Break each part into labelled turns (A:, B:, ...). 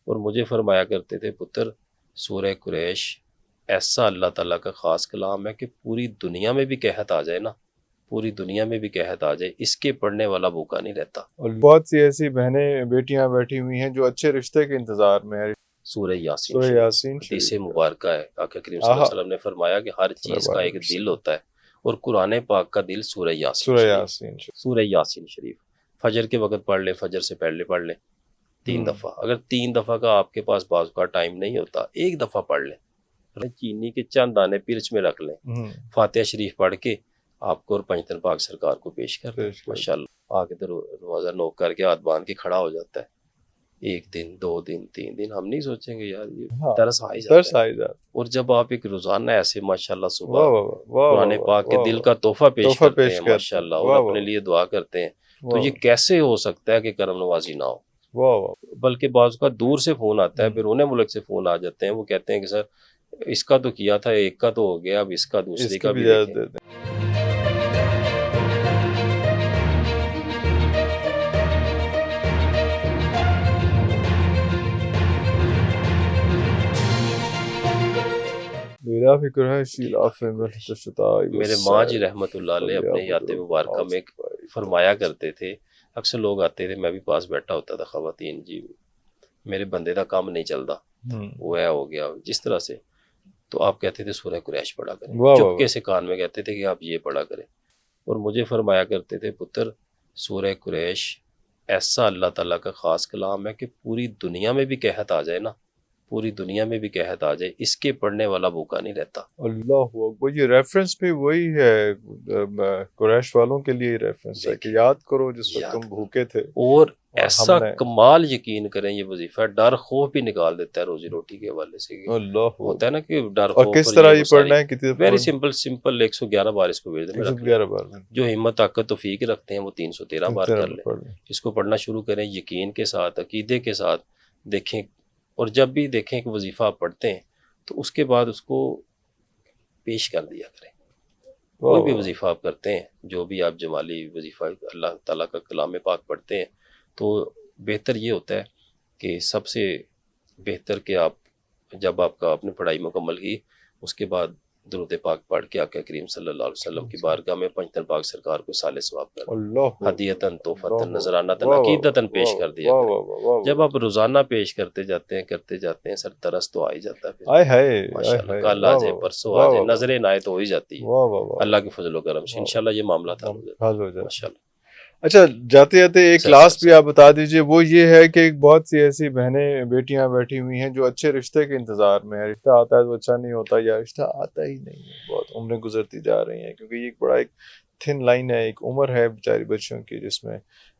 A: اور مجھے فرمایا کرتے تھے پتر سورہ قریش ایسا اللہ تعالیٰ کا خاص کلام ہے کہ پوری دنیا میں بھی قحط آ جائے نا، پوری دنیا میں بھی قحط آ جائے، اس کے پڑھنے والا بھوکا نہیں رہتا۔
B: اور بہت سی ایسی بہنیں بیٹیاں بیٹھی ہوئی ہیں جو اچھے رشتے کے انتظار میں ہیں۔
A: سورہ یاسین
B: سورہ
A: شریف
B: یاسین
A: حدیث
B: شریف
A: مبارکہ ہے، آقا کریم صلی اللہ علیہ وسلم نے فرمایا کہ ہر چیز کا ایک دل ہوتا ہے، اور قرآن پاک کا دل سورہ یاسین
B: سورہ
A: شریف،
B: یاسین شریف۔
A: سورہ یاسین شریف فجر کے وقت پڑھ لیں، فجر سے پہلے پڑھ لیں 3 دفعہ۔ اگر 3 دفعہ کا آپ کے پاس بعض کا ٹائم نہیں ہوتا، 1 دفعہ پڑھ لیں، چینی کے چند دانے پرچ میں رکھ لیں، فاتحہ شریف پڑھ کے آپ کو اور پنجتن پاک سرکار کو پیش کر دیں، ماشاءاللہ آ کے دروازہ نوک کر کے ہاتھ باندھ کے کھڑا ہو جاتا ہے۔ 1 دن 2 دن 3 دن ہم نہیں سوچیں گے یار یہ ترس آ ہی جاتا ہے۔ اور جب آپ ایک روزانہ ایسے ماشاءاللہ صبح قرآن پاک کے دل کا تحفہ پیش کرتے ہیں ماشاءاللہ، اور اپنے لیے دعا کرتے ہیں، تو یہ کیسے ہو سکتا ہے کہ کرم نوازی نہ ہو؟ بلکہ بعض کا دور سے فون آتا ہے، بیرون ملک سے فون آ جاتے ہیں، وہ کہتے ہیں کہ سر اس کا تو کیا تھا، ایک کا تو ہو گیا، اب اس کا دوسرے کا بھی دیکھیں۔ میرے ماں جی رحمت اللہ علیہ اپنے حیات مبارکہ میں فرمایا کرتے تھے، اکثر لوگ آتے تھے، میں بھی پاس بیٹھا ہوتا تھا، خواتین جی میرے بندے کا کام نہیں چلتا، وہ ہے ہو گیا جس طرح سے، تو آپ کہتے تھے سورہ قریش پڑھا کریں، چپکے سے کان میں کہتے تھے کہ آپ یہ پڑھا کریں، اور مجھے فرمایا کرتے تھے پتر سورہ قریش ایسا اللہ تعالیٰ کا خاص کلام ہے کہ پوری دنیا میں بھی قحط آ جائے نا، پوری دنیا میں بھی قحط آ جائے، اس کے پڑھنے والا بھوکا نہیں رہتا۔
B: اللہ اکبر، یہ ریفرنس بھی وہی ہے، قریش والوں کے لیے ریفرنس ہے کہ یاد کرو جس وقت تم بھوکے تھے،
A: اور ایسا کمال یقین کریں یہ وظیفہ ڈر خوف بھی نکال دیتا ہے روزی روٹی کے حوالے سے۔ ہوتا ہے نا کہ ڈر خوف،
B: اور کس طرح یہ پڑھنا ہے؟
A: ویری سمپل 111 بار اس کو بھیج دیں، جو ہمت طاقت توفیق رکھتے ہیں وہ 313 بار کر لیں، اس کو پڑھنا شروع کریں یقین کے ساتھ، عقیدے کے ساتھ دیکھیں، اور جب بھی دیکھیں کہ وظیفہ آپ پڑھتے ہیں تو اس کے بعد اس کو پیش کر دیا کریں۔ کوئی بھی وظیفہ آپ کرتے ہیں، جو بھی آپ جمالی وظیفہ اللہ تعالیٰ کا کلام پاک پڑھتے ہیں، تو بہتر یہ ہوتا ہے کہ سب سے بہتر کہ آپ جب آپ کا اپنی پڑھائی مکمل کی، اس کے بعد درود پاک پڑھ کے آقا کریم صلی اللہ علیہ وسلم کی بارگاہ میں پنجتن پاک سرکار کو صالح ثواب کر ہدیتاً تحفتاً نذرانتاً عقیدتاً پیش کر دیا کریں۔ جب آپ روزانہ پیش کرتے جاتے ہیں سر ترس تو آ ہی جاتا ہے، پھر ماشاءاللہ کل آ جائے پرسوں آ جائے، نظر عنایت ہو ہی جاتی ہے اللہ کے فضل و کرم سے، انشاءاللہ یہ معاملہ حل ہو جائے ماشاءاللہ۔
B: اچھا، جاتے جاتے ایک لاسٹ بھی آپ بتا دیجئے، وہ یہ ہے کہ بہت سی ایسی بہنیں بیٹیاں بیٹھی ہوئی ہیں جو اچھے رشتے کے انتظار میں ہیں، رشتہ آتا ہے تو اچھا نہیں ہوتا، یا رشتہ آتا ہی نہیں ہے، بہت عمریں گزرتی جا رہی ہیں، کیونکہ یہ ایک بڑا ایک تھن لائن ہے، ایک عمر ہے بیچاری بچوں کی جس میں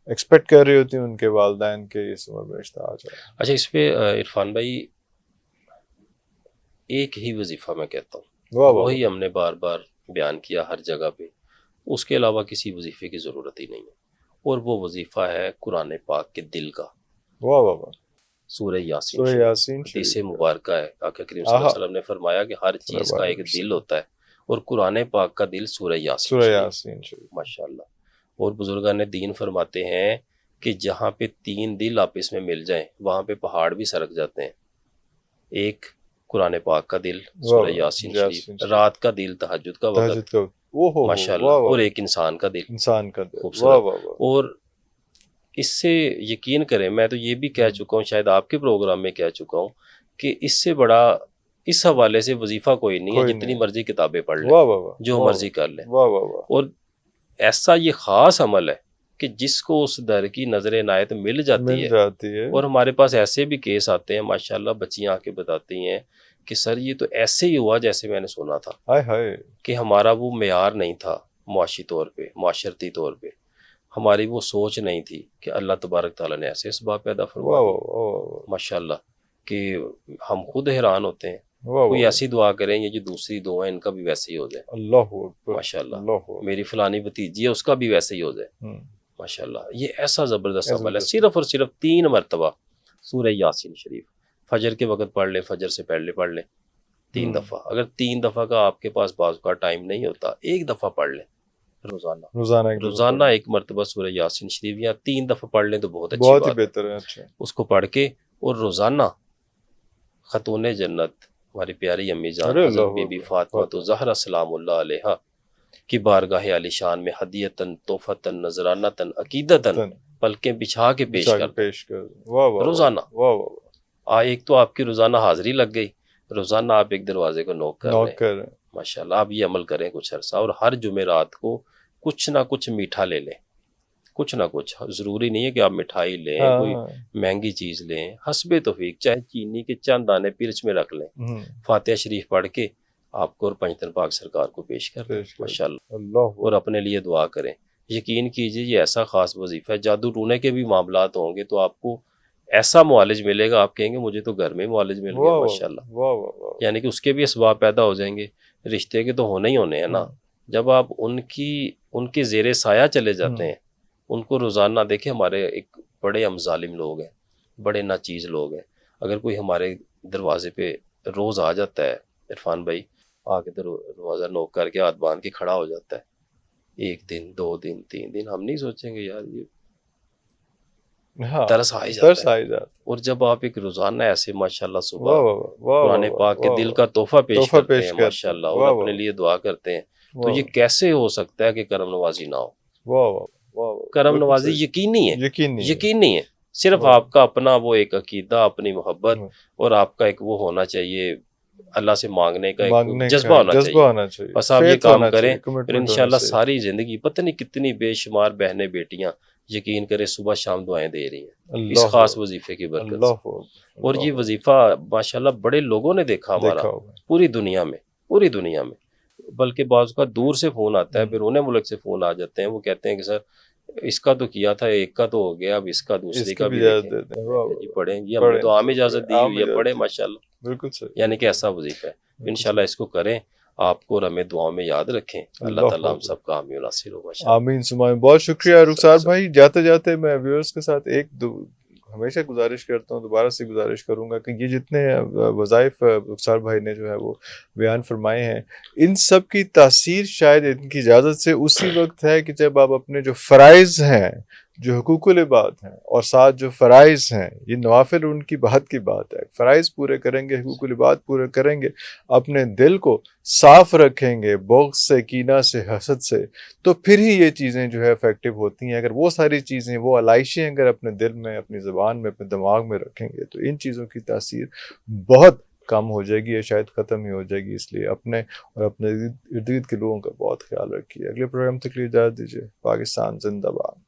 B: ایکسپیکٹ کر رہی ہوتی ہیں ان کے والدین کے اس عمر میں رشتہ آ جائے۔
A: اچھا، اس پہ عرفان بھائی ایک ہی وظیفہ میں کہتا ہوں، وہی ہم نے بار بار بیان کیا ہر جگہ پہ، اس کے علاوہ کسی وظیفے کی ضرورت ہی نہیں ہے، اور وہ وظیفہ ہے قرآن پاک کے دل کا۔ سورہ یاسین حدیث مبارکہ ہے، آقا کریم صلی اللہ علیہ وسلم نے فرمایا کہ ہر چیز کا ایک دل ہوتا ہے، اور قرآن پاک کا دل سورہ یاسین ماشاءاللہ۔ اور بزرگان دین فرماتے ہیں کہ جہاں پہ 3 دل آپس میں مل جائیں وہاں پہ پہاڑ بھی سرک جاتے ہیں۔ ایک قرآن پاک کا دل سورہ یاسین شریف، رات کا دل تہجد کا وقت ماشاءاللہ، اور ایک انسان کا دل خوبصورت۔ اور اس سے یقین کریں، میں تو یہ بھی کہہ چکا ہوں، شاید آپ کے پروگرام میں کہہ چکا ہوں، کہ اس سے بڑا اس حوالے سے وظیفہ کوئی نہیں ہے، جتنی مرضی کتابیں پڑھ لیں، جو مرضی کر لیں، اور ایسا یہ خاص عمل ہے کہ جس کو اس در کی نظر عنایت مل جاتی ہے۔ اور ہمارے پاس ایسے بھی کیس آتے ہیں ماشاءاللہ، بچیاں آ کے بتاتی ہیں کہ سر یہ تو ایسے ہی ہوا جیسے میں نے سنا تھا، کہ ہمارا وہ معیار نہیں تھا، معاشی طور پہ، معاشرتی طور پہ ہماری وہ سوچ نہیں تھی کہ اللہ تبارک تعالیٰ نے ایسے اسباب پیدا فرمائے ماشاءاللہ، کہ ہم خود حیران ہوتے ہیں۔ کوئی ایسی دعا کریں، یہ جو دوسری دعا ہے ان کا بھی ویسے ہی ہو جائے ماشاءاللہ، میری فلانی بھتیجی ہے اس کا بھی ویسے ہی ہو جائے ماشاءاللہ۔ یہ ایسا زبردست عمل ہے، صرف اور صرف 3 مرتبہ سورہ یاسین شریف فجر کے وقت پڑھ لیں، فجر سے پہلے پڑھ لیں 3 دفعہ۔ اگر 3 دفعہ کا آپ کے پاس بعض کا ٹائم نہیں ہوتا، 1 دفعہ پڑھ لیں روزانہ 1 مرتبہ سورہ یاسین شریف، یا 3 دفعہ پڑھ لیں تو بہت اچھی بات ہے۔ اس کو پڑھ کے اور روزانہ خاتون جنت ہماری پیاری امی جان
B: ارے
A: حضرت
B: اللہ
A: بی بی
B: اکبر،
A: فاطمہ تو زہرا سلام اللہ علیہا کی بارگاہ عالی شان میں ہدیتاً تحفتاً نذرانتاً عقیدتاً پلکیں بچھا کے پیش
B: بچھا کے
A: کرتے
B: پیش کر، واہ واہ
A: روزانہ۔
B: واہ واہ،
A: ایک تو آپ کی روزانہ حاضری لگ گئی، روزانہ آپ ایک دروازے کو نوک کر رہے
B: نوک
A: ہیں،
B: کر رہے ہیں،
A: ماشاءاللہ آپ یہ عمل کریں کچھ عرصہ، اور ہر جمعرات کو کچھ نہ کچھ میٹھا لے لیں، کچھ نہ کچھ، ضروری نہیں ہے کہ آپ مٹھائی لیں، کوئی
B: ہاں
A: مہنگی چیز لیں، حسب توفیق، چاہے چینی کے چند دانے پرچ میں رکھ لیں، فاتحہ شریف پڑھ کے آپ کو اور پنجتن پاک سرکار کو پیش کر دیں
B: پیش کر،
A: ماشاءاللہ،
B: اللہ
A: اور اپنے لیے دعا کریں۔ یقین کیجئے یہ ایسا خاص وظیفہ ہے، جادو ٹونے کے بھی معاملات ہوں گے تو آپ کو ایسا معالج ملے گا، آپ کہیں گے مجھے تو گھر میں ہی معالج مل گیا
B: واہ
A: ماشاءاللہ،
B: واہ واہ واہ،
A: یعنی کہ اس کے بھی اسباب پیدا ہو جائیں گے، رشتے کے تو ہونے ہی ہونے ہیں نا۔ جب آپ ان کے زیر سایہ چلے جاتے ہیں، ان کو روزانہ دیکھیں، ہمارے ایک بڑے ہم ظالم لوگ ہیں، بڑے ناچیز لوگ ہیں، اگر کوئی ہمارے دروازے پہ روز آ جاتا ہے عرفان بھائی، آ کے دروازہ نوک کر کے ہاتھ باندھ کے کھڑا ہو جاتا ہے، 1 دن 2 دن 3 دن، ہم نہیں سوچیں گے یار یہ
B: ہاں،
A: ترس آ ہی جاتا
B: ترس
A: ہے۔
B: آ ہی جاتا،
A: اور جب آپ ایک روزانہ ایسے ماشاءاللہ صبح
B: واہ واہ واہ،
A: قرآن پاک کے دل کا تحفہ پیش
B: تحفہ
A: کرتے
B: پیش
A: ہیں
B: کرتے،
A: ماشاءاللہ، اور
B: واہ
A: اپنے
B: واہ
A: لیے دعا کرتے ہیں، تو
B: واہ
A: یہ کیسے ہو سکتا ہے کہ کرم نوازی نہ ہو؟
B: واہ واہ واہ،
A: کرم
B: بالکل
A: نوازی
B: صحیح،
A: یقینی ہے،
B: یقین نہیں ہے،
A: یقین نہیں ہے، صرف
B: واہ،
A: آپ کا اپنا وہ ایک عقیدہ، اپنی محبت، اور آپ کا ایک وہ ہونا چاہیے، اللہ سے مانگنے کا ایک
B: مانگنے
A: جذبہ
B: کا
A: ہونا
B: جذبہ
A: چاہیے،
B: ہونا چاہیے،
A: بس آپ یہ
B: فیتھ
A: کام
B: ہونا
A: کریں،
B: چاہیے،
A: پھر
B: کمٹمنٹ ہونا
A: انشاءاللہ
B: چاہیے،
A: ساری زندگی پتہ نہیں کتنی بے شمار بہنیں بیٹیاں یقین کرے صبح شام دعائیں دے رہی ہیں اس
B: اللہ
A: خاص وظیفے کی برکت سے۔
B: اللہ
A: اور یہ وظیفہ ماشاءاللہ بڑے لوگوں نے دیکھا ہمارا
B: دیکھا ہوگا،
A: پوری دنیا میں، بلکہ بعض کا دور سے فون آتا ہے، بیرون ملک سے فون آ جاتے ہیں، وہ کہتے ہیں کہ سر اس کا تو کیا تھا، ایک کا تو ہو گیا، اب اس کا دوسرے
B: اس کی
A: کا
B: بھی
A: بھی
B: اجازت
A: دیکھیں۔
B: دیتے ہیں،
A: میں کہا جی پڑھیں جی، ہم نے
B: پڑھیں،
A: تو عام اجازت دی
B: عام
A: ہوئی ہے، پڑھیں
B: اجازت،
A: ماشاءاللہ،
B: بالکل صحیح،
A: یعنی کہ ایسا وظیفہ ہے۔
B: بالکل
A: انشاءاللہ اس کو کریں، آپ کو اور ہمیں دعاؤں میں یاد رکھیں، اللہ
B: اللہ
A: تعالیٰ ہم
B: حافظ،
A: سب کا حامی و ناصر ہو ماشاءاللہ۔
B: آمین سمائیں، بہت شکریہ رخسار بھائی۔ جاتے جاتے میں ویورز کے ساتھ ہمیشہ گزارش کرتا ہوں، دوبارہ سے گزارش کروں گا کہ یہ جتنے وظائف رخسار بھائی نے جو ہے وہ بیان فرمائے ہیں، ان سب کی تاثیر شاید ان کی اجازت سے اسی وقت ہے کہ جب آپ اپنے جو فرائض ہیں، جو حقوق العباد ہیں، اور ساتھ جو فرائض ہیں، یہ نوافل ان کی بات کی بات ہے، فرائض پورے کریں گے، حقوق العباد پورے کریں گے، اپنے دل کو صاف رکھیں گے بغض سے، کینہ سے، حسد سے، تو پھر ہی یہ چیزیں جو ہے افیکٹو ہوتی ہیں۔ اگر وہ ساری چیزیں، وہ علائشیں اگر اپنے دل میں، اپنی زبان میں، اپنے دماغ میں رکھیں گے تو ان چیزوں کی تاثیر بہت کم ہو جائے گی یا شاید ختم ہی ہو جائے گی۔ اس لیے اپنے اور اپنے ارد گرد کے لوگوں کا بہت خیال رکھیے۔ اگلے پروگرام تک لیے اجازت دیجیے۔ پاکستان زندہ باد۔